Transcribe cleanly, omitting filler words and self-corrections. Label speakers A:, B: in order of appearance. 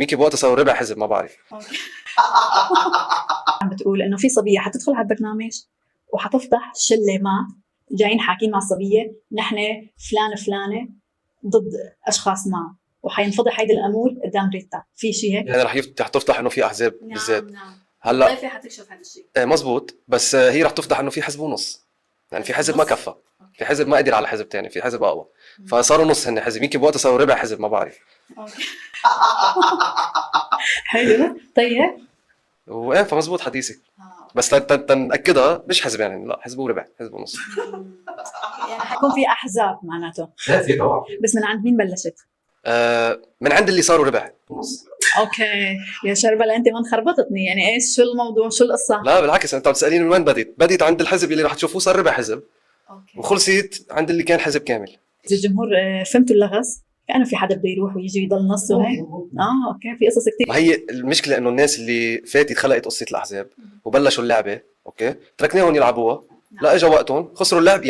A: يمكن بوقتها صاروا ربع حزب ما بعرف.
B: عم بتقول انه في صبيه حتدخل على البرنامج وحتفضح شله ما جايين حاكين مع الصبيه نحن فلان فلانه ضد اشخاص ما، وحينفضح هيدا الامور قدام ريتا. في شيء هيك؟
A: يعني رح تفتح انه في احزاب بالذات.
B: نعم.
A: هلا
B: الضيفه حتكشف هذا الشيء.
A: مزبوط، بس هي رح تفتح انه في حزب ونص، يعني في حزب ما كفى، في حزب ما قدر على حزب تاني، في حزب اقوى، فصاروا نص هن حزب. يمكن بوقتها صاروا ربع حزب ما بعرف.
B: حلو. طيب
A: وايه فمزبوط حديثك، بس تنأكدها مش حزب، يعني لا حزب وربع، حزب ونص.
B: يعني حيكون في احزاب معناته.
A: لا في طبعا.
B: بس من عند مين بلشت؟
A: من عند اللي صاروا ربع ونص.
B: اوكي يا شربلة، انت ما انخربطتني، يعني ايش شو الموضوع شو القصه؟
A: لا بالعكس، انت عم تساليني من وين بديت عند الحزب اللي رح تشوفوه صار ربع حزب،
B: اوكي.
A: وخلصت عند اللي كان حزب كامل.
B: الجمهور فهمتوا اللغز؟ كأنه في حدا بده يروح ويجي يضل نص وهيك. اوكي، في قصص كثير.
A: ما هي المشكله انه الناس اللي فاتت خلقت قصه الاحزاب وبلشوا اللعبه، اوكي، تركناهم يلعبوها، لا اجى وقتهم خسروا اللعب.